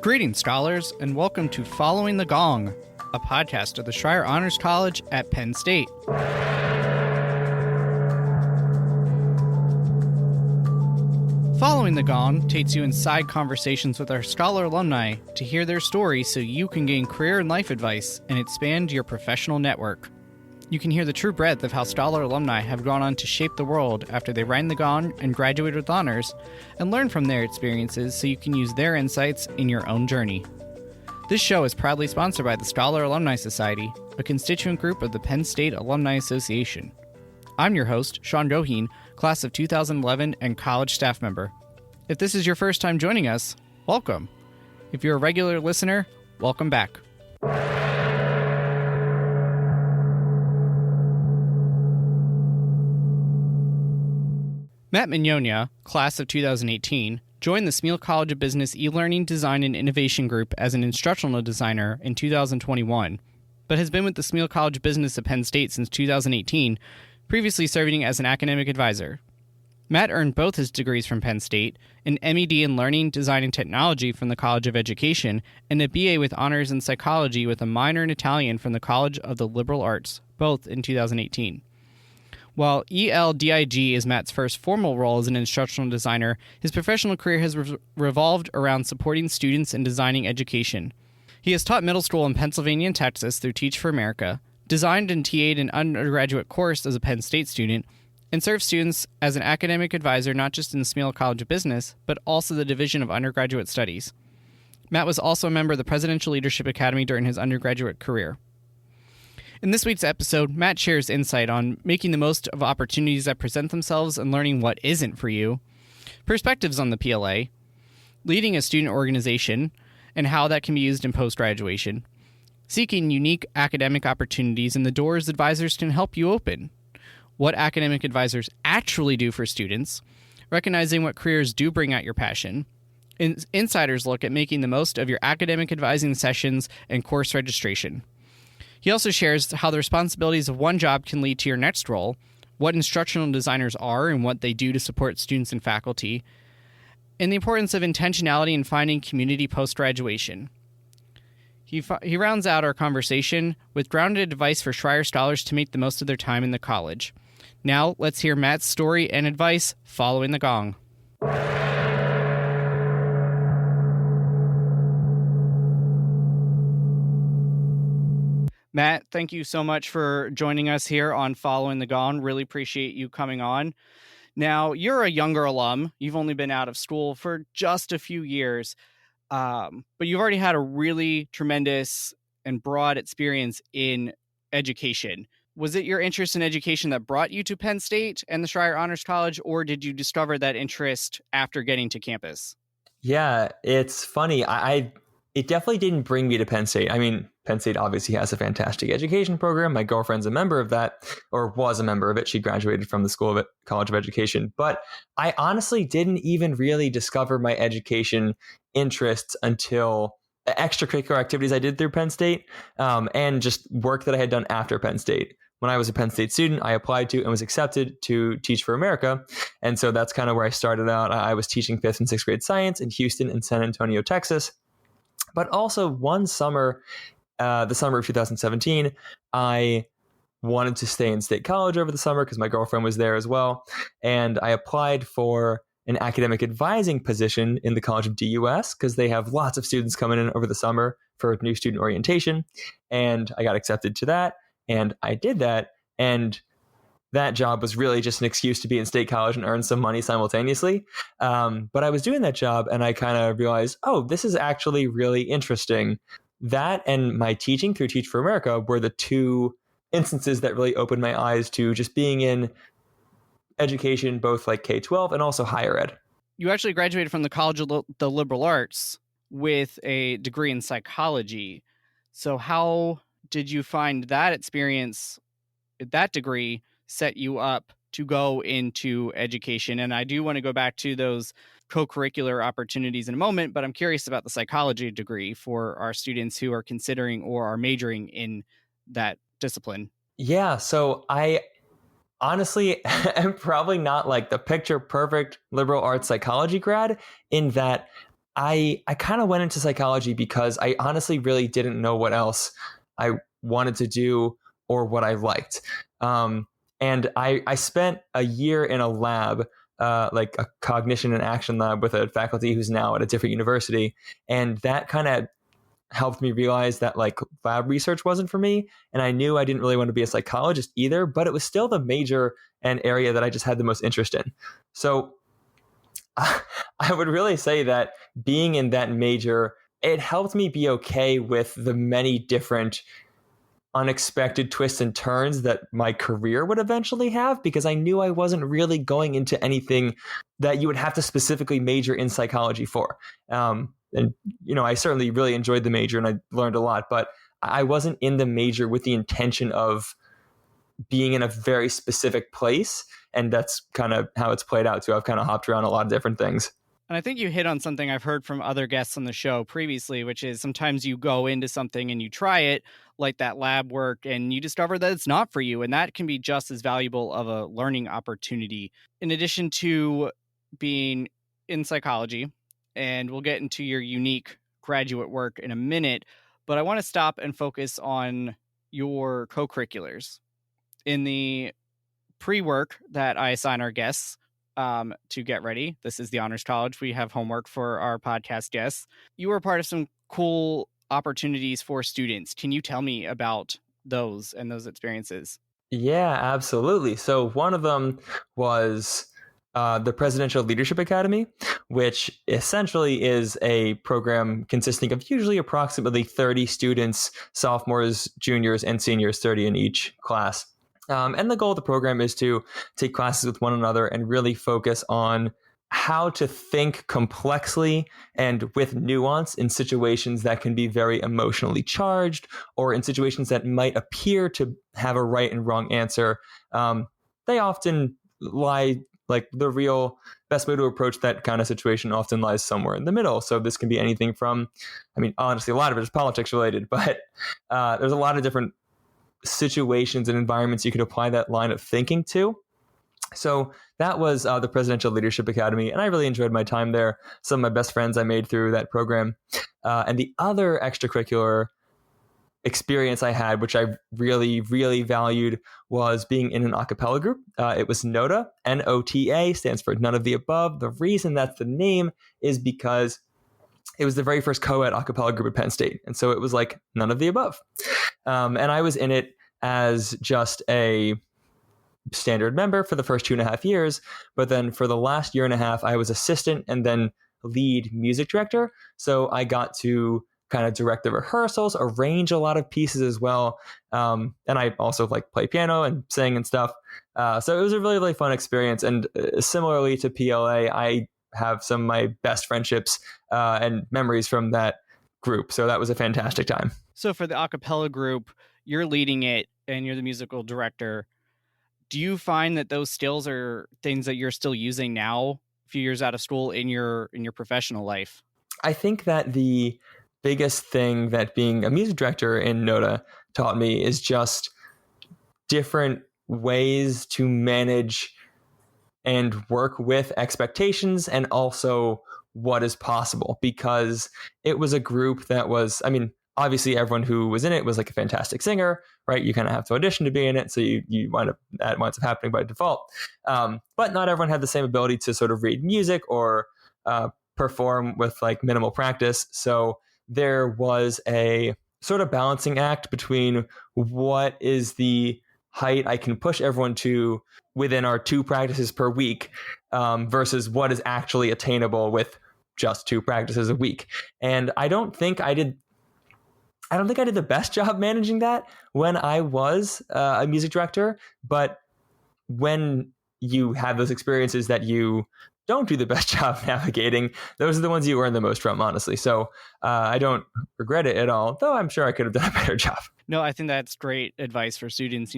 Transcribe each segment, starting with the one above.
Greetings, scholars, and welcome to Following the Gong, a podcast of the Schreyer Honors College at Penn State. Following the Gong takes you inside conversations with our scholar alumni to hear their stories so you can gain career and life advice and expand your professional network. You can hear the true breadth of how scholar alumni have gone on to shape the world after they rang the gong and graduated with honors, and learn from their experiences so you can use their insights in your own journey. This show is proudly sponsored by the Scholar Alumni Society, a constituent group of the Penn State Alumni Association. I'm your host, Sean Goheen, class of 2011 and college staff member. If this is your first time joining us, welcome. If you're a regular listener, welcome back. Matt Mignogna, class of 2018, joined the Smeal College of Business eLearning Design and Innovation Group as an instructional designer in 2021, but has been with the Smeal College of Business at Penn State since 2018, previously serving as an academic advisor. Matt earned both his degrees from Penn State, an M.Ed in Learning, Design, and Technology from the College of Education, and a B.A. with honors in psychology with a minor in Italian from the College of the Liberal Arts, both in 2018. While eLDIG is Matt's first formal role as an instructional designer, his professional career has revolved around supporting students in designing education. He has taught middle school in Pennsylvania and Texas through Teach for America, designed and TA'd an undergraduate course as a Penn State student, and served students as an academic advisor not just in the Smeal College of Business, but also the Division of Undergraduate Studies. Matt was also a member of the Presidential Leadership Academy during his undergraduate career. In this week's episode, Matt shares insight on making the most of opportunities that present themselves and learning what isn't for you, perspectives on the PLA, leading a student organization and how that can be used in post-graduation, seeking unique academic opportunities and the doors advisors can help you open, what academic advisors actually do for students, recognizing what careers do bring out your passion, insider's look at making the most of your academic advising sessions and course registration. He also shares how the responsibilities of one job can lead to your next role, what instructional designers are and what they do to support students and faculty, and the importance of intentionality in finding community post-graduation. He rounds out our conversation with grounded advice for Schreyer scholars to make the most of their time in the college. Now, let's hear Matt's story and advice following the gong. Matt, thank you so much for joining us here on Following the Gong. Really appreciate you coming on. Now, you're a younger alum. You've only been out of school for just a few years, but you've already had a really tremendous and broad experience in education. Was it your interest in education that brought you to Penn State and the Schreyer Honors College, or did you discover that interest after getting to campus? Yeah, it's funny. It definitely didn't bring me to Penn State. I mean, Penn State obviously has a fantastic education program. My girlfriend's a member of that, or was a member of it. She graduated from the College of Education. But I honestly didn't even really discover my education interests until extracurricular activities I did through Penn State, and just work that I had done after Penn State. When I was a Penn State student, I applied to and was accepted to Teach for America. And so that's kind of where I started out. I was teaching 5th and 6th grade science in Houston and San Antonio, Texas. But also one summer, the summer of 2017, I wanted to stay in State College over the summer because my girlfriend was there as well. And I applied for an academic advising position in the College of DUS because they have lots of students coming in over the summer for new student orientation. And I got accepted to that. And I did that. And that job was really just an excuse to be in State College and earn some money simultaneously. But I was doing that job and I kind of realized, oh, this is actually really interesting. That and my teaching through Teach for America were the two instances that really opened my eyes to just being in education, both like K-12 and also higher ed. You actually graduated from the College of the Liberal Arts with a degree in psychology. So how did you find that experience, that degree, set you up to go into education? And I do want to go back to those co-curricular opportunities in a moment, but I'm curious about the psychology degree for our students who are considering or are majoring in that discipline. Yeah, so I honestly am probably not like the picture perfect liberal arts psychology grad in that I kind of went into psychology because I honestly really didn't know what else I wanted to do or what I liked. And I spent a year in a lab, like a cognition and action lab with a faculty who's now at a different university. And that kind of helped me realize that like lab research wasn't for me. And I knew I didn't really want to be a psychologist either, but it was still the major and area that I just had the most interest in. So I would really say that being in that major, it helped me be okay with the many different unexpected twists and turns that my career would eventually have, because I knew I wasn't really going into anything that you would have to specifically major in psychology for. And, I certainly really enjoyed the major and I learned a lot, but I wasn't in the major with the intention of being in a very specific place. And that's kind of how it's played out too. I've kind of hopped around a lot of different things. And I think you hit on something I've heard from other guests on the show previously, which is sometimes you go into something and you try it, like that lab work, and you discover that it's not for you. And that can be just as valuable of a learning opportunity. In addition to being in psychology, and we'll get into your unique graduate work in a minute, but I want to stop and focus on your co-curriculars. In the pre-work that I assign our guests to get ready, this is the Honors College, we have homework for our podcast guests. You were part of some cool opportunities for students. Can you tell me about those and those experiences? Yeah, absolutely. So one of them was the Presidential Leadership Academy, which essentially is a program consisting of usually approximately 30 students, sophomores, juniors, and seniors, 30 in each class. And the goal of the program is to take classes with one another and really focus on how to think complexly and with nuance in situations that can be very emotionally charged, or in situations that might appear to have a right and wrong answer. They often lie, like the real best way to approach that kind of situation often lies somewhere in the middle. So this can be anything from, honestly, a lot of it is politics related, but there's a lot of different situations and environments you could apply that line of thinking to. So that was the Presidential Leadership Academy, and I really enjoyed my time there. Some of my best friends I made through that program. And the other extracurricular experience I had, which I really, really valued, was being in an a cappella group. It was NOTA, N-O-T-A, stands for None of the Above. The reason that's the name is because it was the very first co-ed a cappella group at Penn State. And so it was like none of the above. And I was in it as just a standard member for the first 2.5 years. But then for the last year and a half, I was assistant and then lead music director. So I got to kind of direct the rehearsals, arrange a lot of pieces as well. And I also play piano and sing and stuff. So it was a really, really fun experience. And similarly to PLA, I have some of my best friendships and memories from that group. So that was a fantastic time. So for the a cappella group, you're leading it and you're the musical director. Do you find that those skills are things that you're still using now, a few years out of school, in your professional life? I think that the biggest thing that being a music director in NOTA taught me is just different ways to manage and work with expectations and also what is possible, because it was a group that was, obviously everyone who was in it was like a fantastic singer, right? You kind of have to audition to be in it. So you that winds up happening by default. But not everyone had the same ability to sort of read music or perform with minimal practice. So there was a sort of balancing act between what is the height I can push everyone to within our 2 practices per week versus what is actually attainable with just 2 practices a week. And I don't think I did the best job managing that when I was a music director. But when you have those experiences that you don't do the best job navigating, those are the ones you learn the most from, honestly. So I don't regret it at all, though I'm sure I could have done a better job. No, I think that's great advice for students.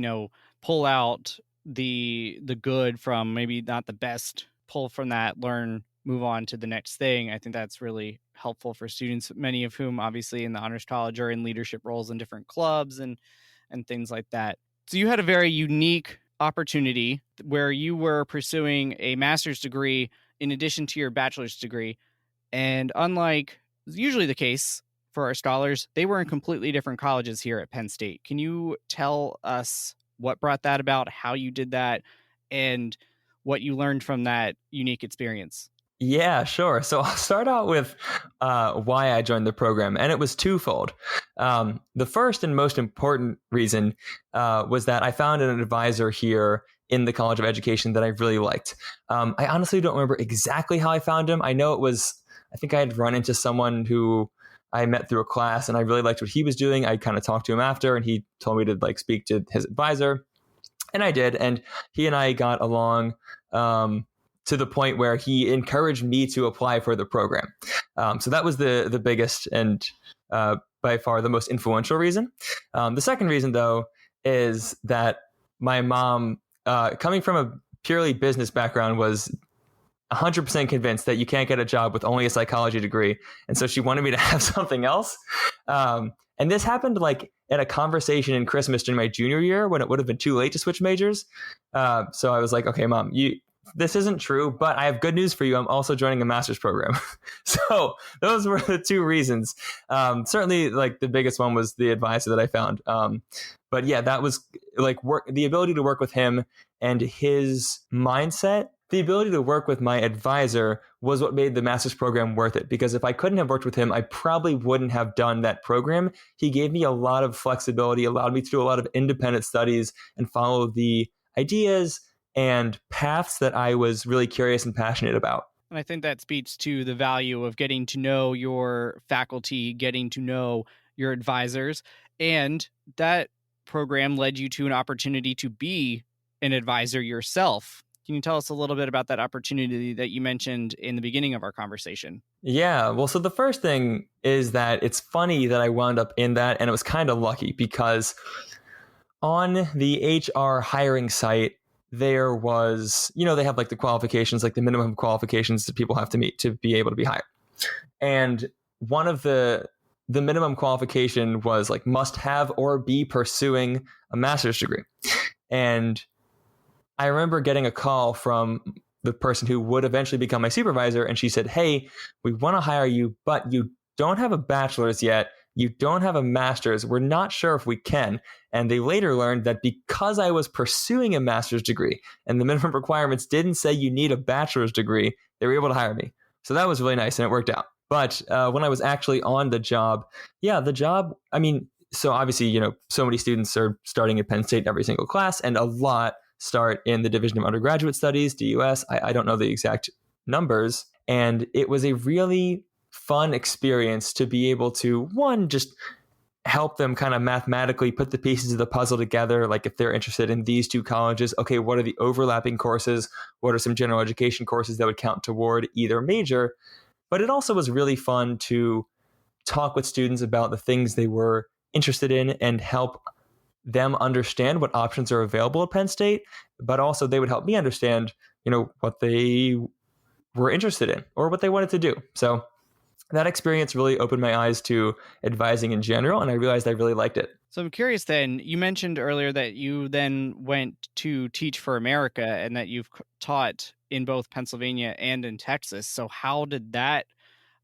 Pull out the good from maybe not the best, pull from that, learn, move on to the next thing. I think that's really helpful for students, many of whom obviously in the Honors College are in leadership roles in different clubs and things like that. So you had a very unique opportunity where you were pursuing a master's degree in addition to your bachelor's degree. And unlike usually the case for our scholars, they were in completely different colleges here at Penn State. Can you tell us what brought that about, how you did that, and what you learned from that unique experience? Yeah, sure. So I'll start out with why I joined the program, and it was twofold. The first and most important reason was that I found an advisor here in the College of Education that I really liked. I honestly don't remember exactly how I found him. I know I think I had run into someone who I met through a class, and I really liked what he was doing. I kind of talked to him after, and he told me to speak to his advisor, and I did, and he and I got along. To the point where he encouraged me to apply for the program. So that was the biggest and by far the most influential reason. The second reason, though, is that my mom, coming from a purely business background, was 100% convinced that you can't get a job with only a psychology degree. And so she wanted me to have something else. And this happened at a conversation in Christmas during my junior year when it would have been too late to switch majors. So I was like, okay, Mom, this isn't true, but I have good news for you. I'm also joining a master's program. So those were the two reasons. Certainly, the biggest one was the advisor that I found. But yeah, that was the ability to work with him and his mindset. The ability to work with my advisor was what made the master's program worth it. Because if I couldn't have worked with him, I probably wouldn't have done that program. He gave me a lot of flexibility, allowed me to do a lot of independent studies and follow the ideas and paths that I was really curious and passionate about. And I think that speaks to the value of getting to know your faculty, getting to know your advisors. And that program led you to an opportunity to be an advisor yourself. Can you tell us a little bit about that opportunity that you mentioned in the beginning of our conversation? Yeah, well, so the first thing is that it's funny that I wound up in that, and it was kind of lucky because on the HR hiring site, there was, they have the qualifications, the minimum qualifications that people have to meet to be able to be hired. And one of the minimum qualification was must have or be pursuing a master's degree. And I remember getting a call from the person who would eventually become my supervisor. And she said, hey, we want to hire you, but you don't have a bachelor's yet. You don't have a master's. We're not sure if we can. And they later learned that because I was pursuing a master's degree and the minimum requirements didn't say you need a bachelor's degree, they were able to hire me. So that was really nice and it worked out. But when I was actually on the job, so obviously, so many students are starting at Penn State every single class, and a lot start in the Division of Undergraduate Studies, DUS. I don't know the exact numbers. And it was a really fun experience to be able to, one, just help them kind of mathematically put the pieces of the puzzle together. If they're interested in these two colleges, okay, what are the overlapping courses? What are some general education courses that would count toward either major? But it also was really fun to talk with students about the things they were interested in and help them understand what options are available at Penn State, but also they would help me understand, what they were interested in or what they wanted to do. So that experience really opened my eyes to advising in general, and I realized I really liked it. So I'm curious then, you mentioned earlier that you then went to Teach for America and that you've taught in both Pennsylvania and in Texas. So how did that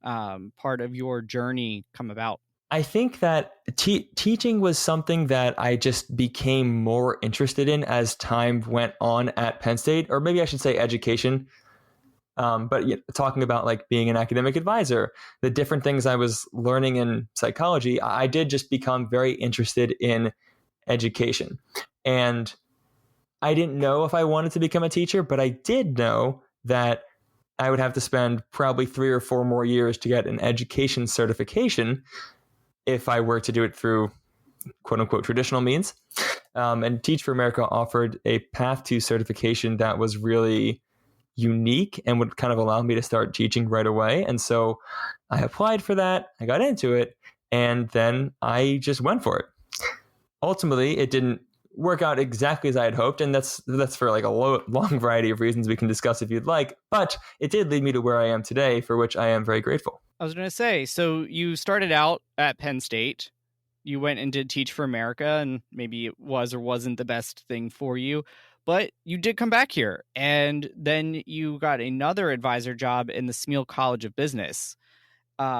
part of your journey come about? I think that teaching was something that I just became more interested in as time went on at Penn State, or maybe I should say education. But talking about being an academic advisor, the different things I was learning in psychology, I did just become very interested in education. And I didn't know if I wanted to become a teacher, but I did know that I would have to spend probably 3 or 4 more years to get an education certification if I were to do it through quote unquote traditional means. And Teach for America offered a path to certification that was really unique and would kind of allow me to start teaching right away. And so I applied for that, I got into it, and then I just went for it. Ultimately, it didn't work out exactly as I had hoped, and that's for a long variety of reasons we can discuss if you'd like, but it did lead me to where I am today, for which I am very grateful. I was going to say, so you started out at Penn State, you went and did Teach for America, and maybe it was or wasn't the best thing for you, but you did come back here, and then you got another advisor job in the Smeal College of Business.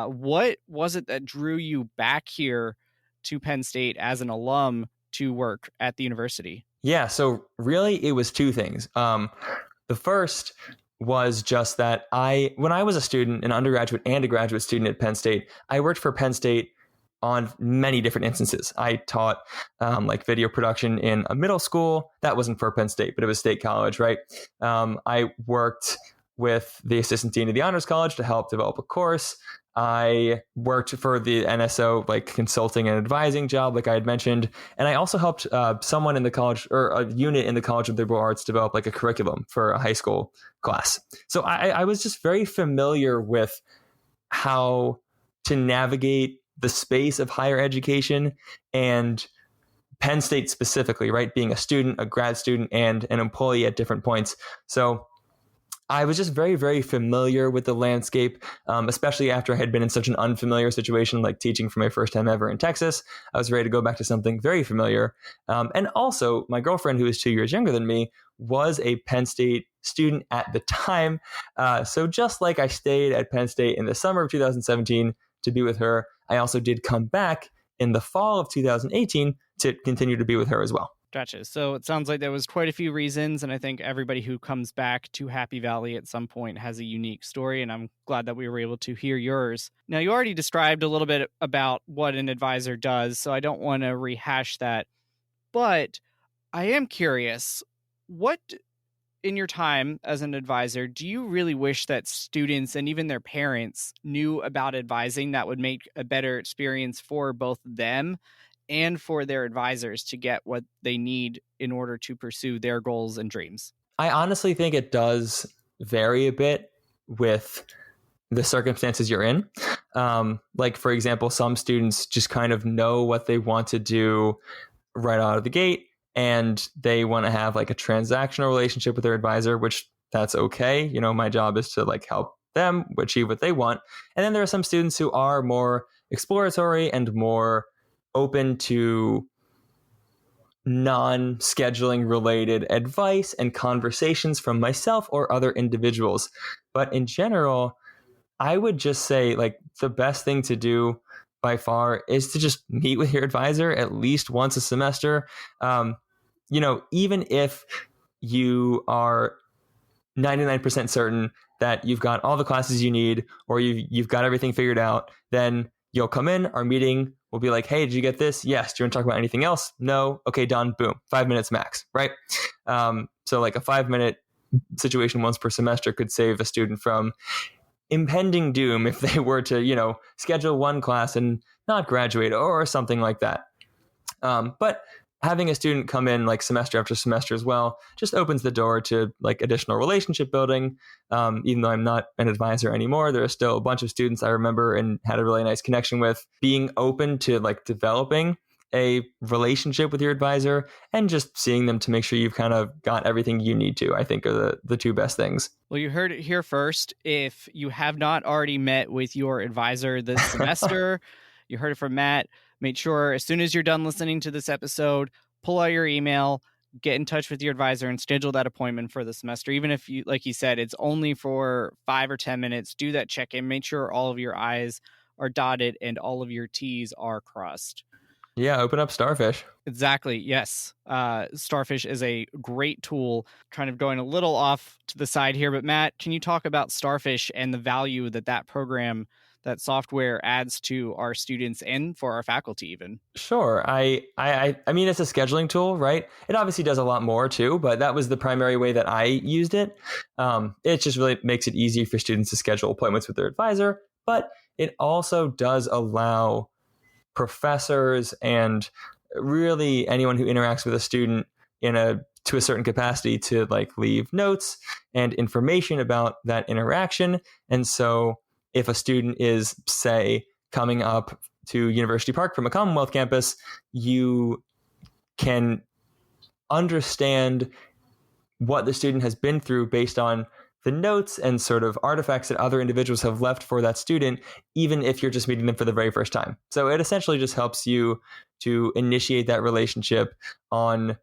What was it that drew you back here to Penn State as an alum to work at the university? Yeah, so really it was two things. The first was just that when I was a student, an undergraduate and a graduate student at Penn State, I worked for Penn State on many different instances. I taught like video production in a middle school. That wasn't for Penn State, but it was State College, right? I worked with the assistant dean of the Honors College to help develop a course. I worked for the NSO, like consulting and advising job, like I had mentioned. And I also helped someone in the college, or a unit in the College of Liberal Arts, develop like a curriculum for a high school class. So I was just very familiar with how to navigate the space of higher education, and Penn State specifically, right? Being a student, a grad student, and an employee at different points. So I was just very, very familiar with the landscape, especially after I had been in such an unfamiliar situation, like teaching for my first time ever in Texas. I was ready to go back to something very familiar. And also, my girlfriend, who is 2 years younger than me, was a Penn State student at the time. So just like I stayed at Penn State in the summer of 2017 to be with her, I also did come back in the fall of 2018 to continue to be with her as well. Gotcha. So it sounds like there was quite a few reasons, and I think everybody who comes back to Happy Valley at some point has a unique story, and I'm glad that we were able to hear yours. Now, you already described a little bit about what an advisor does, so I don't want to rehash that, but I am curious, what in your time as an advisor do you really wish that students and even their parents knew about advising that would make a better experience for both them and for their advisors to get what they need in order to pursue their goals and dreams? I honestly think it does vary a bit with the circumstances you're in. Like, for example, some students just kind of know what they want to do right out of the gate, and they want to have like a transactional relationship with their advisor, which that's okay. You know, my job is to like help them achieve what they want. And then there are some students who are more exploratory and more open to non-scheduling related advice and conversations from myself or other individuals. But in general, I would just say like the best thing to do by far is to just meet with your advisor at least once a semester. Even if you are 99% certain that you've got all the classes you need, or you've got everything figured out, then you'll come in, our meeting will be like, hey, did you get this? Yes. Do you want to talk about anything else? No. Okay, done. Boom. 5 minutes max, right? So like a 5-minute situation once per semester could save a student from impending doom if they were to, schedule one class and not graduate or something like that. But having a student come in like semester after semester as well just opens the door to like additional relationship building. Even though I'm not an advisor anymore, there are still a bunch of students I remember and had a really nice connection with. Being open to like developing a relationship with your advisor and just seeing them to make sure you've kind of got everything you need to, I think are the two best things. Well, you heard it here first. If you have not already met with your advisor this semester, you heard it from Matt. Make sure as soon as you're done listening to this episode, pull out your email, get in touch with your advisor and schedule that appointment for the semester. Even if you, like you said, it's only for 5 or 10 minutes, do that check-in. Make sure all of your I's are dotted and all of your T's are crossed. Yeah, open up Starfish. Exactly. Yes. Starfish is a great tool. Kind of going a little off to the side here, but Matt, can you talk about Starfish and the value that program, that software adds to our students and for our faculty even? Sure. I mean, it's a scheduling tool, right? It obviously does a lot more too, but that was the primary way that I used it. It just really makes it easy for students to schedule appointments with their advisor, but it also does allow professors and really anyone who interacts with a student to a certain capacity to like leave notes and information about that interaction. And so if a student is, say, coming up to University Park from a Commonwealth campus, you can understand what the student has been through based on the notes and sort of artifacts that other individuals have left for that student, even if you're just meeting them for the very first time. So it essentially just helps you to initiate that relationship on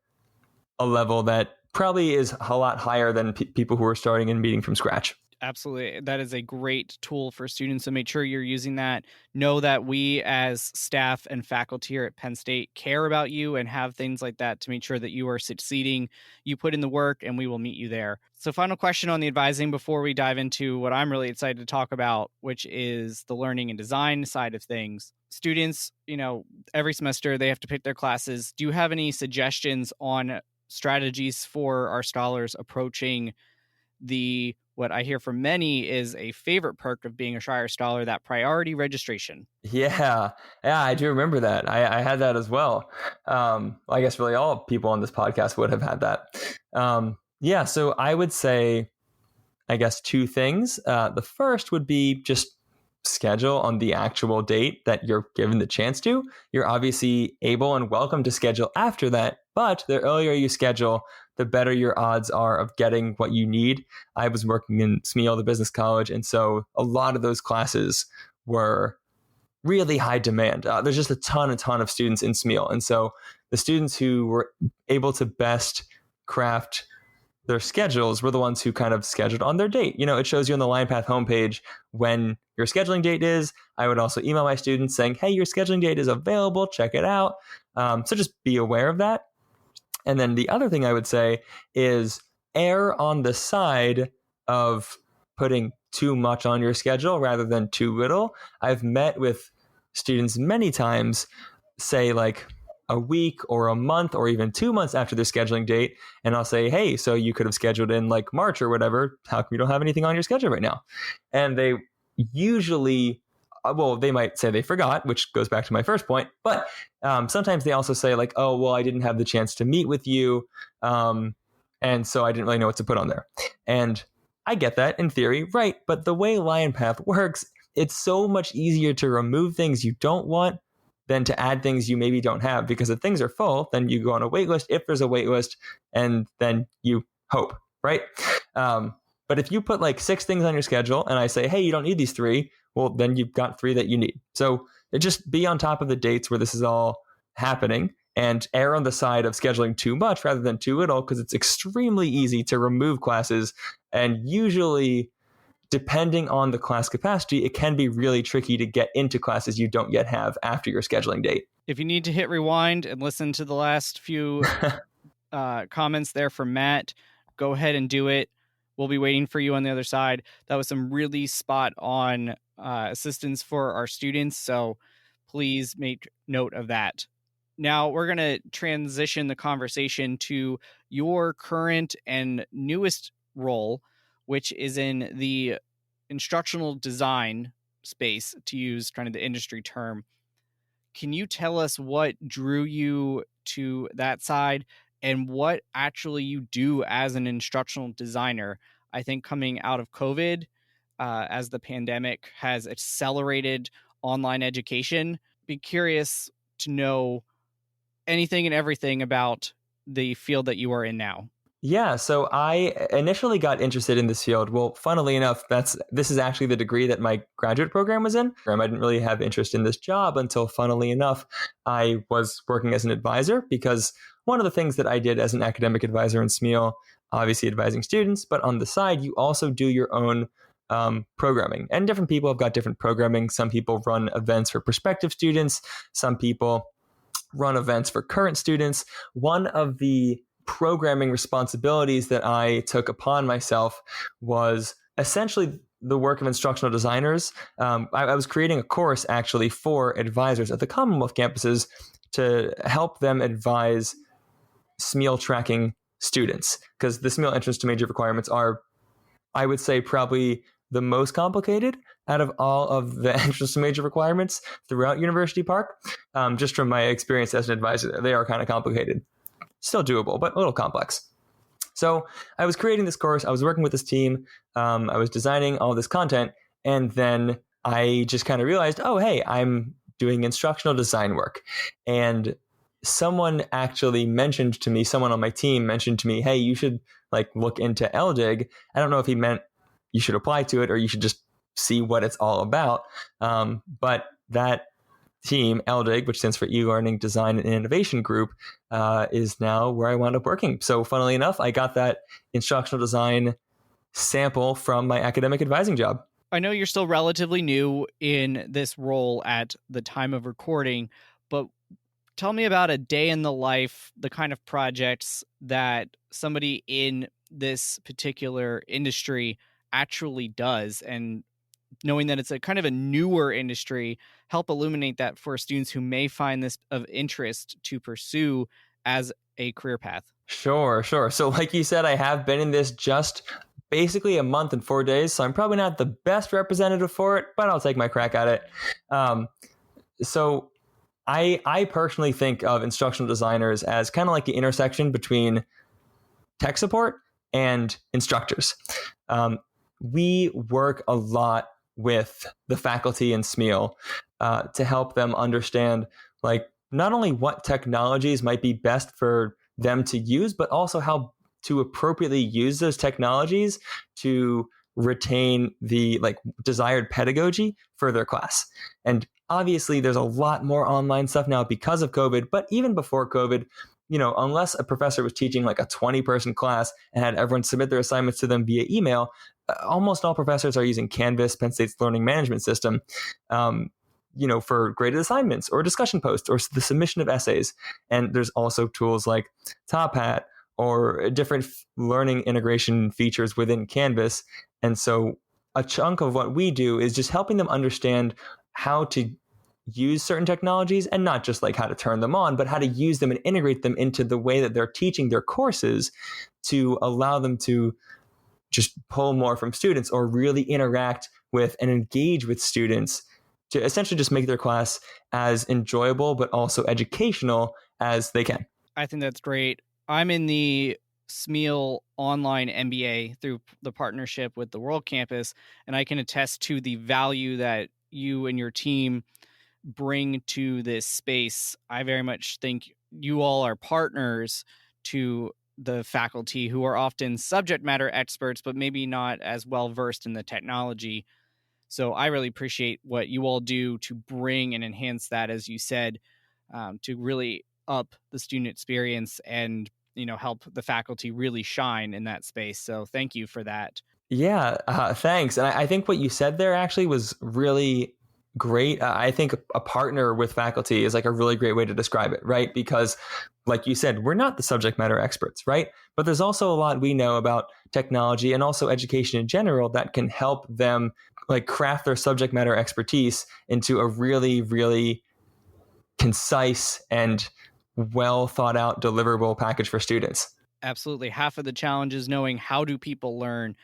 a level that probably is a lot higher than people who are starting and meeting from scratch. Absolutely. That is a great tool for students. So make sure you're using that. Know that we as staff and faculty here at Penn State care about you and have things like that to make sure that you are succeeding. You put in the work and we will meet you there. So final question on the advising before we dive into what I'm really excited to talk about, which is the learning and design side of things. Students, every semester they have to pick their classes. Do you have any suggestions on strategies for our scholars approaching what I hear from many is a favorite perk of being a Shire Scholar, that priority registration? Yeah, I do remember that. I had that as well. I guess really all people on this podcast would have had that. So I would say, I guess, two things. The first would be just schedule on the actual date that you're given the chance to. You're obviously able and welcome to schedule after that, but the earlier you schedule, the better your odds are of getting what you need. I was working in Smeal, the business college, and so a lot of those classes were really high demand. There's just a ton of students in Smeal, and so the students who were able to best craft their schedules were the ones who kind of scheduled on their date. It shows you on the LionPath homepage when your scheduling date is. I would also email my students saying, hey, your scheduling date is available. Check it out. So just be aware of that. And then the other thing I would say is err on the side of putting too much on your schedule rather than too little. I've met with students many times say like a week or a month or even 2 months after their scheduling date. And I'll say, hey, so you could have scheduled in like March or whatever. How come you don't have anything on your schedule right now? And they usually, they might say they forgot, which goes back to my first point. But sometimes they also say like, oh, well, I didn't have the chance to meet with you. And so I didn't really know what to put on there. And I get that in theory, right? But the way LionPath works, it's so much easier to remove things you don't want than to add things you maybe don't have, because if things are full, then you go on a wait list if there's a wait list, and then you hope, right? But if you put like 6 things on your schedule and I say, hey, you don't need these 3, well, then you've got 3 that you need. So just be on top of the dates where this is all happening and err on the side of scheduling too much rather than too little, because it's extremely easy to remove classes. And usually, depending on the class capacity, it can be really tricky to get into classes you don't yet have after your scheduling date. If you need to hit rewind and listen to the last few comments there from Matt, go ahead and do it. We'll be waiting for you on the other side. That was some really spot on assistance for our students. So please make note of that. Now we're going to transition the conversation to your current and newest role, which is in the instructional design space, to use kind of the industry term. Can you tell us what drew you to that side and what actually you do as an instructional designer? I think coming out of COVID, as the pandemic has accelerated online education, be curious to know anything and everything about the field that you are in now. Yeah, so I initially got interested in this field. Well, funnily enough, this is actually the degree that my graduate program was in. I didn't really have interest in this job until, funnily enough, I was working as an advisor, because one of the things that I did as an academic advisor in Smeal, obviously advising students, but on the side, you also do your own programming. And different people have got different programming. Some people run events for prospective students. Some people run events for current students. One of the programming responsibilities that I took upon myself was essentially the work of instructional designers. I was creating a course actually for advisors at the Commonwealth campuses to help them advise Smeal tracking students, because the Smeal entrance to major requirements are, I would say, probably the most complicated out of all of the entrance to major requirements throughout University Park. Just from my experience as an advisor, they are kind of complicated. Still doable, but a little complex. So I was creating this course. I was working with this team. I was designing all this content. And then I just kind of realized, oh, hey, I'm doing instructional design work. And someone actually mentioned to me, someone on my team mentioned to me, hey, you should like look into eLDIG. I don't know if he meant you should apply to it or you should just see what it's all about. But that team, eLDIG, which stands for eLearning Design and Innovation Group, is now where I wound up working. So funnily enough, I got that instructional design sample from my academic advising job. I know you're still relatively new in this role at the time of recording, but tell me about a day in the life, the kind of projects that somebody in this particular industry actually does, and knowing that it's a kind of a newer industry, help illuminate that for students who may find this of interest to pursue as a career path. Sure. So like you said, I have been in this just basically a month and 4 days, so I'm probably not the best representative for it, but I'll take my crack at it. So I personally think of instructional designers as kind of like the intersection between tech support and instructors. We work a lot with the faculty in Smeal to help them understand, like, not only what technologies might be best for them to use, but also how to appropriately use those technologies to retain the desired pedagogy for their class. And obviously there's a lot more online stuff now because of COVID, but even before COVID, unless a professor was teaching like a 20-person class and had everyone submit their assignments to them via email, almost all professors are using Canvas, Penn State's learning management system, for graded assignments or discussion posts or the submission of essays. And there's also tools like Top Hat or different learning integration features within Canvas. And so a chunk of what we do is just helping them understand how to use certain technologies, and not just like how to turn them on, but how to use them and integrate them into the way that they're teaching their courses to allow them to just pull more from students or really interact with and engage with students to essentially just make their class as enjoyable but also educational as they can. I think that's great. I'm in the Smeal online MBA through the partnership with the World Campus, and I can attest to the value that you and your team bring to this space. I very much think you all are partners to the faculty who are often subject matter experts, but maybe not as well versed in the technology. So I really appreciate what you all do to bring and enhance that, as you said, to really up the student experience and help the faculty really shine in that space. So thank you for that. Yeah, thanks. And I think what you said there actually was really great. I think a partner with faculty is like a really great way to describe it, right? Because like you said, we're not the subject matter experts, right? But there's also a lot we know about technology and also education in general that can help them like craft their subject matter expertise into a really, really concise and well thought out deliverable package for students. Absolutely. Half of the challenge is knowing how do people learn.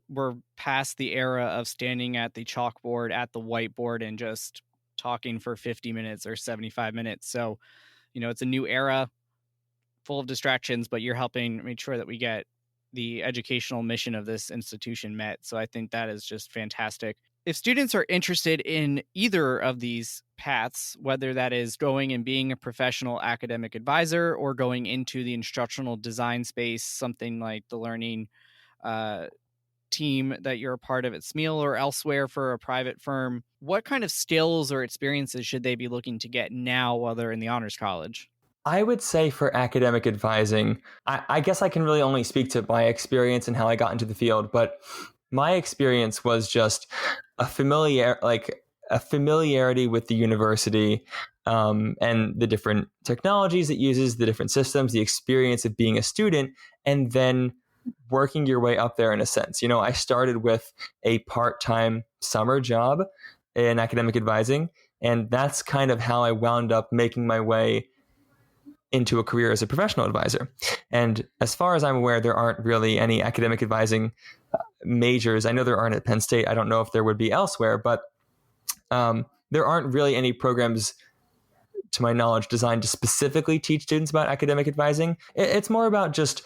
We're past the era of standing at the chalkboard, at the whiteboard, and just talking for 50 minutes or 75 minutes. So, it's a new era full of distractions, but you're helping make sure that we get the educational mission of this institution met. So I think that is just fantastic. If students are interested in either of these paths, whether that is going and being a professional academic advisor or going into the instructional design space, something like the learning team that you're a part of at Smeal or elsewhere for a private firm, what kind of skills or experiences should they be looking to get now while they're in the Honors College? I would say for academic advising, I guess I can really only speak to my experience and how I got into the field, but my experience was just a familiarity with the university and the different technologies it uses, the different systems, the experience of being a student, and then working your way up there in a sense. I started with a part-time summer job in academic advising, and that's kind of how I wound up making my way into a career as a professional advisor. And as far as I'm aware, there aren't really any academic advising majors. I know there aren't at Penn State. I don't know if there would be elsewhere, but there aren't really any programs, to my knowledge, designed to specifically teach students about academic advising. It's more about just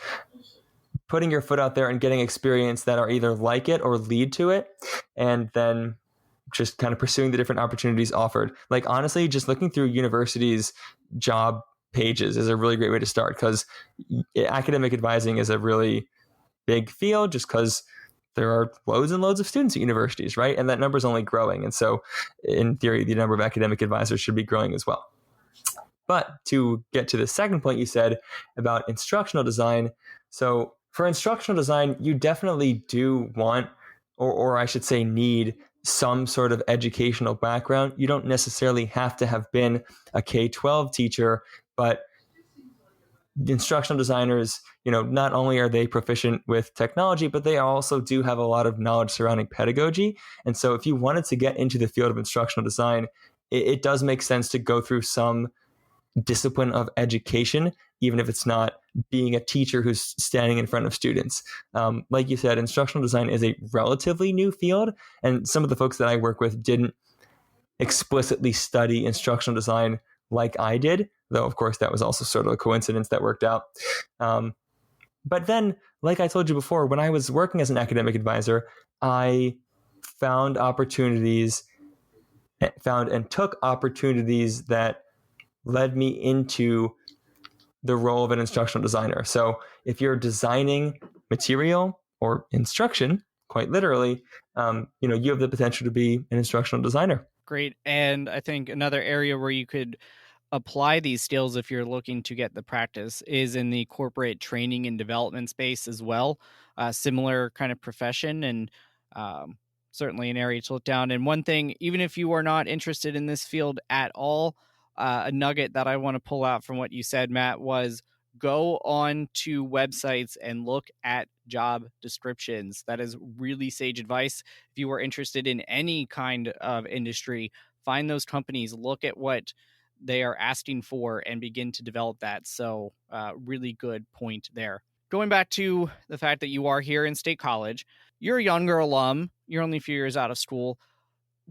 putting your foot out there and getting experience that are either like it or lead to it, and then just kind of pursuing the different opportunities offered. Like, honestly, just looking through universities' job pages is a really great way to start, because academic advising is a really big field just because there are loads and loads of students at universities, right? And that number is only growing. And so in theory, the number of academic advisors should be growing as well. But to get to the second point you said about instructional design, so For instructional design, you definitely do want, or I should say need, some sort of educational background. You don't necessarily have to have been a K-12 teacher, but the instructional designers, not only are they proficient with technology, but they also do have a lot of knowledge surrounding pedagogy. And so if you wanted to get into the field of instructional design, it does make sense to go through some discipline of education, even if it's not being a teacher who's standing in front of students. Like you said, instructional design is a relatively new field, and some of the folks that I work with didn't explicitly study instructional design like I did, though of course that was also sort of a coincidence that worked out. But then, like I told you before, when I was working as an academic advisor, I found and took opportunities that led me into the role of an instructional designer. So if you're designing material or instruction, quite literally, you have the potential to be an instructional designer. Great. And I think another area where you could apply these skills if you're looking to get the practice is in the corporate training and development space as well. Similar kind of profession, and certainly an area to look down. And one thing, even if you are not interested in this field at all, a nugget that I want to pull out from what you said, Matt, was go on to websites and look at job descriptions. That is really sage advice. If you are interested in any kind of industry, find those companies, look at what they are asking for, and begin to develop that. So really good point there. Going back to the fact that you are here in State College, you're a younger alum, you're only a few years out of school.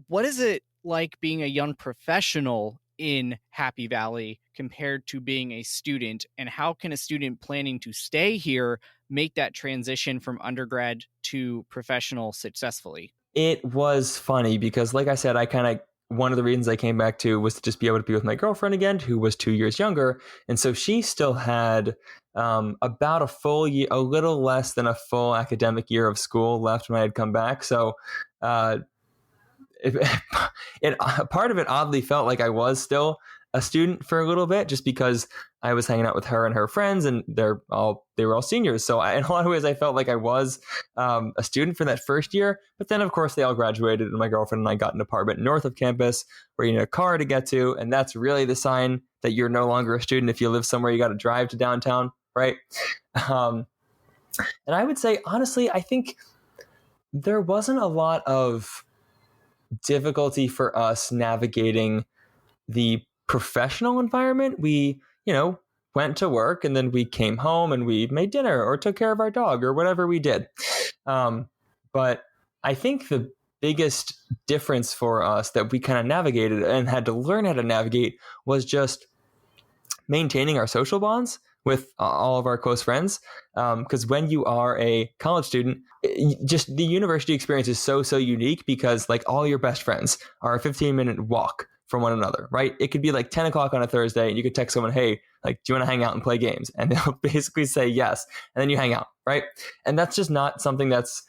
What is it like being a young professional in Happy Valley compared to being a student? And how can a student planning to stay here make that transition from undergrad to professional successfully? It was funny because, like I said, one of the reasons I came back to was to just be able to be with my girlfriend again, who was 2 years younger. And so she still had about a full year, a little less than a full academic year of school left when I had come back. So part of it oddly felt like I was still a student for a little bit, just because I was hanging out with her and her friends, and they were all seniors. So in a lot of ways, I felt like I was a student for that first year. But then, of course, they all graduated, and my girlfriend and I got an apartment north of campus where you need a car to get to, and that's really the sign that you're no longer a student. If you live somewhere, you got to drive to downtown, right? And I would say, honestly, I think there wasn't a lot of difficulty for us navigating the professional environment. We, went to work, and then we came home and we made dinner or took care of our dog or whatever we did. But I think the biggest difference for us that we kind of navigated and had to learn how to navigate was just maintaining our social bonds with all of our close friends. Because when you are a college student, just the university experience is so unique, because like all your best friends are a 15-minute walk from one another, right? It could be like 10 o'clock on a Thursday, and you could text someone, hey, like, do you want to hang out and play games? And they'll basically say yes. And then you hang out, right? And that's just not something that's,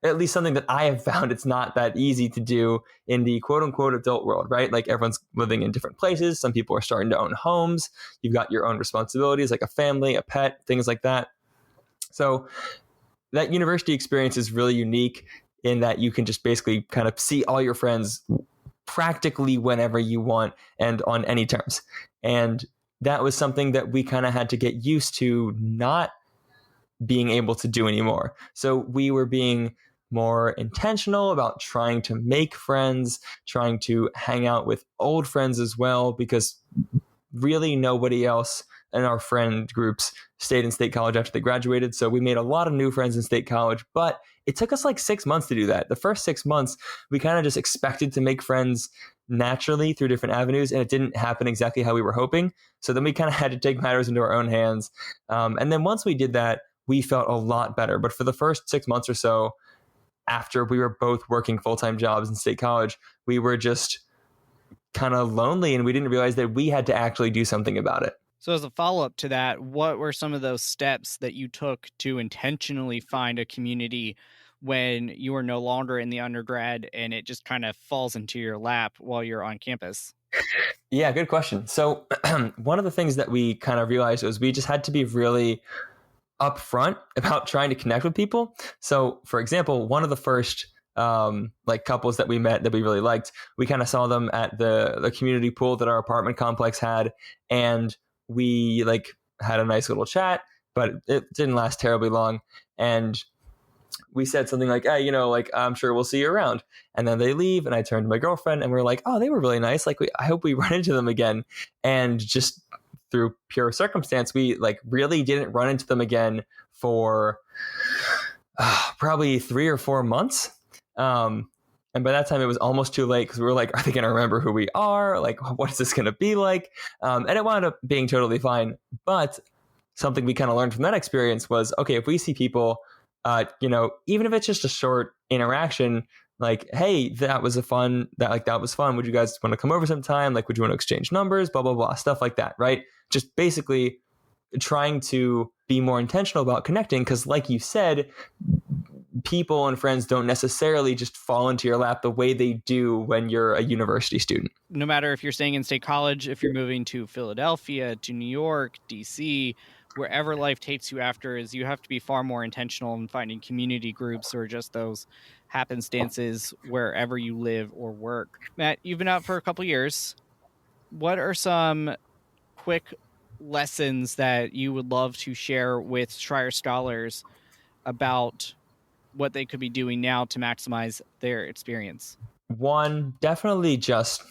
at least something that I have found, it's not that easy to do in the quote unquote adult world, right? Like everyone's living in different places. Some people are starting to own homes. You've got your own responsibilities, like a family, a pet, things like that. So that university experience is really unique in that you can just basically kind of see all your friends practically whenever you want and on any terms. And that was something that we kind of had to get used to not being able to do anymore. So we were being more intentional about trying to make friends, trying to hang out with old friends as well, because really nobody else in our friend groups stayed in State College after they graduated. So we made a lot of new friends in State College, but it took us like 6 months to do that. The first 6 months, we kind of just expected to make friends naturally through different avenues, and it didn't happen exactly how we were hoping. So then we kind of had to take matters into our own hands. And then once we did that, we felt a lot better. But for the first 6 months or so, after we were both working full-time jobs in State College, we were just kind of lonely, and we didn't realize that we had to actually do something about it. So as a follow-up to that, what were some of those steps that you took to intentionally find a community when you are no longer in the undergrad and it just kind of falls into your lap while you're on campus? Yeah, good question. So one of the things that we kind of realized was we just had to be really upfront about trying to connect with people. So, for example, one of the first like couples that we met that we really liked, we kind of saw them at the community pool that our apartment complex had, and we like had a nice little chat, but it didn't last terribly long. And we said something like, hey, like, I'm sure we'll see you around. And then they leave, and I turned to my girlfriend, and we're like, oh, they were really nice. Like, I hope we run into them again. And just through pure circumstance, we like really didn't run into them again for probably 3 or 4 months. And by that time, it was almost too late because we were like, are they going to remember who we are? Like, what is this going to be like? And it wound up being totally fine. But something we kind of learned from that experience was, okay, if we see people, even if it's just a short interaction, like, hey, that was fun. Would you guys want to come over sometime? Like, would you want to exchange numbers? Blah, blah, blah, stuff like that, right? Just basically trying to be more intentional about connecting. Because like you said, people and friends don't necessarily just fall into your lap the way they do when you're a university student. No matter if you're staying in State College, if you're moving to Philadelphia, to New York, DC, wherever life takes you after, is you have to be far more intentional in finding community groups or just those happenstances wherever you live or work. Matt, you've been out for a couple years. What are some quick lessons that you would love to share with Schreier scholars about what they could be doing now to maximize their experience? One, definitely just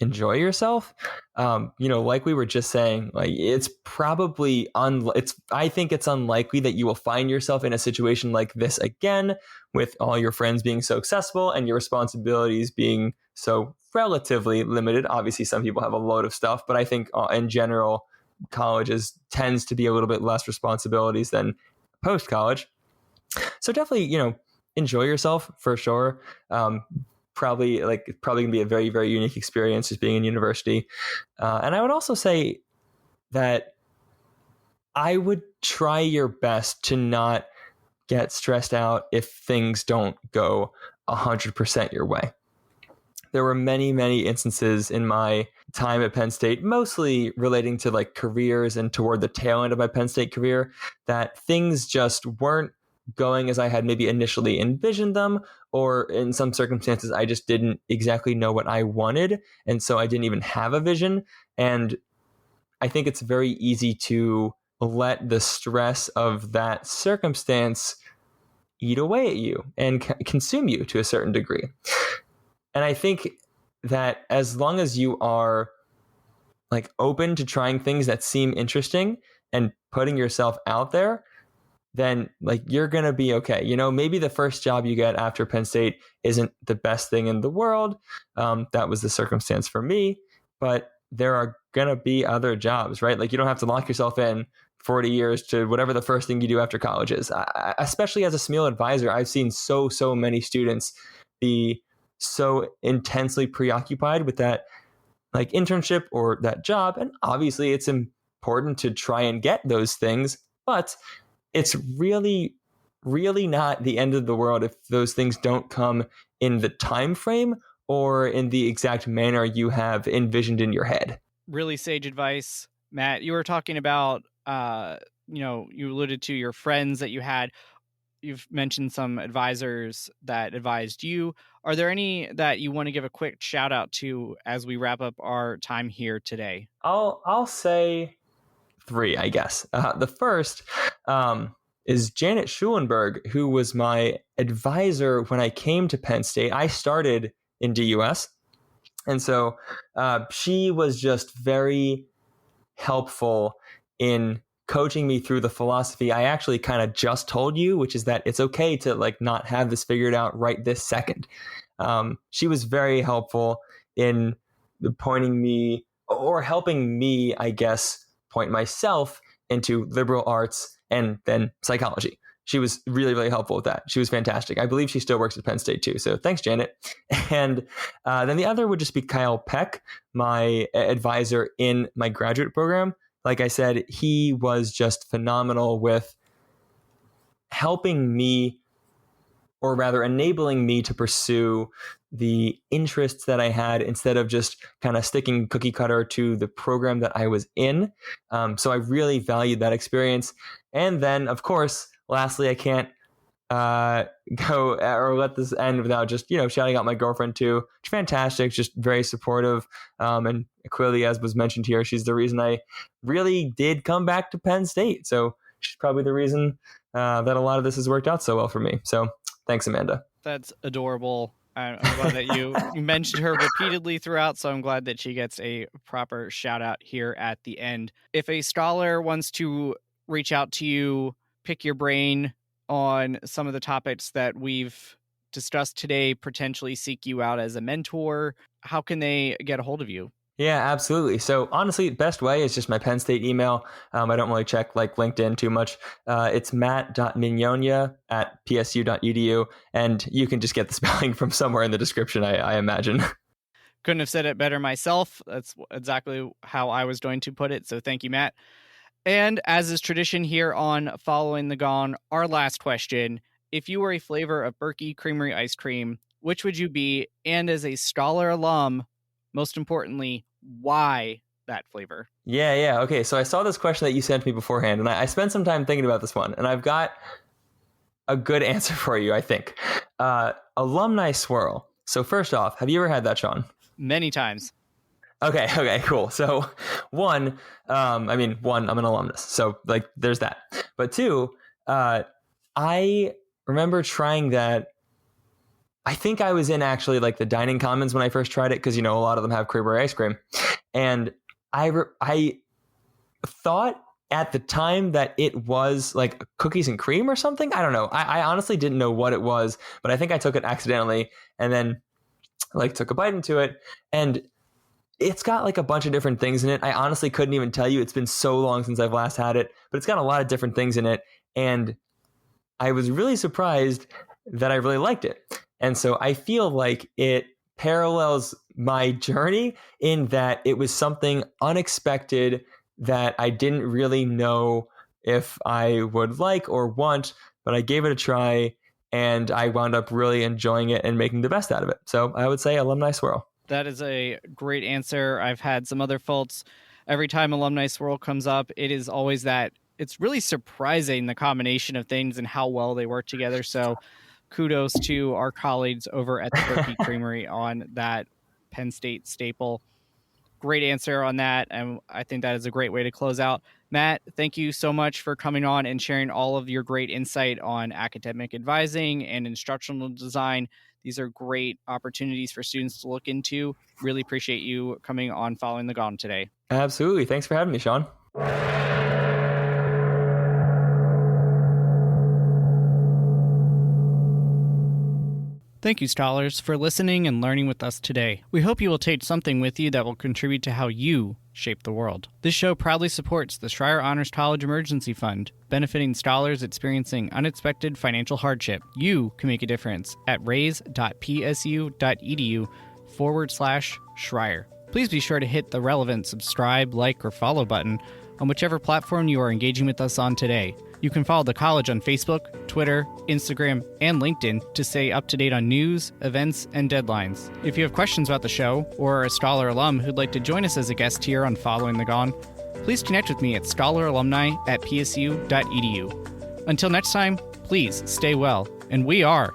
enjoy yourself. Like we were just saying, like it's probably I think it's unlikely that you will find yourself in a situation like this again, with all your friends being so accessible and your responsibilities being so relatively limited. Obviously, some people have a load of stuff, but I think in general, colleges tends to be a little bit less responsibilities than post-college. So definitely, enjoy yourself for sure. Probably gonna be a very, very unique experience just being in university. And I would also say that I would try your best to not get stressed out if things don't go 100% your way. There were many, many instances in my time at Penn State, mostly relating to like careers and toward the tail end of my Penn State career, that things just weren't going as I had maybe initially envisioned them, or in some circumstances, I just didn't exactly know what I wanted. And so I didn't even have a vision. And I think it's very easy to let the stress of that circumstance eat away at you and consume you to a certain degree. And I think that as long as you are like open to trying things that seem interesting and putting yourself out there, then like you're going to be okay. Maybe the first job you get after Penn State isn't the best thing in the world. That was the circumstance for me, but there are going to be other jobs, right? Like you don't have to lock yourself in 40 years to whatever the first thing you do after college is. Especially as a Smeal advisor, I've seen so many students be so intensely preoccupied with that like internship or that job. And obviously it's important to try and get those things, but it's really, really not the end of the world if those things don't come in the time frame or in the exact manner you have envisioned in your head. Really sage advice, Matt. You were talking about, you alluded to your friends that you had. You've mentioned some advisors that advised you. Are there any that you want to give a quick shout out to as we wrap up our time here today? I'll say 3, I guess. The first is Janet Schulenberg, who was my advisor when I came to Penn State. I started in DUS. And so she was just very helpful in coaching me through the philosophy I actually kind of just told you, which is that it's okay to like not have this figured out right this second. She was very helpful in pointing me or helping me, I guess, point myself into liberal arts and then psychology. She was really, really helpful with that. She was fantastic. I believe she still works at Penn State too. So thanks, Janet. And then the other would just be Kyle Peck, my advisor in my graduate program. Like I said, he was just phenomenal with helping me, or rather enabling me to pursue the interests that I had instead of just kind of sticking cookie cutter to the program that I was in. So I really valued that experience. And then, of course, lastly, I can't go or let this end without just, shouting out my girlfriend too. She's fantastic, just very supportive. And clearly, as was mentioned here, she's the reason I really did come back to Penn State. So she's probably the reason that a lot of this has worked out so well for me. So thanks, Amanda. That's adorable. I'm glad that you mentioned her repeatedly throughout, so I'm glad that she gets a proper shout out here at the end. If a scholar wants to reach out to you, pick your brain on some of the topics that we've discussed today, potentially seek you out as a mentor, how can they get a hold of you? Yeah, absolutely. So honestly, best way is just my Penn State email. I don't really check like LinkedIn too much. It's matt.mignogna@psu.edu. And you can just get the spelling from somewhere in the description, I imagine. Couldn't have said it better myself. That's exactly how I was going to put it. So thank you, Matt. And as is tradition here on Following the Gone, our last question. If you were a flavor of Berkey Creamery ice cream, which would you be? And as a scholar alum, most importantly, why that flavor? Yeah. Okay, so I saw this question that you sent me beforehand, and I spent some time thinking about this one, and I've got a good answer for you, I think. Alumni swirl. So first off, have you ever had that, Sean? Many times. Okay, cool. So one, I'm an alumnus, so like there's that. But two, I remember trying that. I think I was in actually like the dining commons when I first tried it, because a lot of them have Creamery ice cream, and I thought at the time that it was like cookies and cream or something. I don't know. I honestly didn't know what it was, but I think I took it accidentally and then like took a bite into it, and it's got like a bunch of different things in it. I honestly couldn't even tell you. It's been so long since I've last had it, but it's got a lot of different things in it, and I was really surprised that I really liked it. And so I feel like it parallels my journey in that it was something unexpected that I didn't really know if I would like or want, but I gave it a try and I wound up really enjoying it and making the best out of it. So I would say Alumni Swirl. That is a great answer. I've had some other faults. Every time Alumni Swirl comes up, it is always that it's really surprising, the combination of things and how well they work together. So kudos to our colleagues over at the Berkey Creamery on that Penn State staple. Great answer on that, and I think that is a great way to close out. Matt, thank you so much for coming on and sharing all of your great insight on academic advising and instructional design. These are great opportunities for students to look into. Really appreciate you coming on Following the Gone today. Absolutely. Thanks for having me, Sean. Thank you, scholars, for listening and learning with us today. We hope you will take something with you that will contribute to how you shape the world. This show proudly supports the Schreier Honors College Emergency Fund, benefiting scholars experiencing unexpected financial hardship. You can make a difference at raise.psu.edu/Schreier. Please be sure to hit the relevant subscribe, like, or follow button on whichever platform you are engaging with us on today. You can follow the college on Facebook, Twitter, Instagram, and LinkedIn to stay up to date on news, events, and deadlines. If you have questions about the show or are a scholar alum who'd like to join us as a guest here on Following the Gone, please connect with me at scholaralumni@psu.edu. Until next time, please stay well, and we are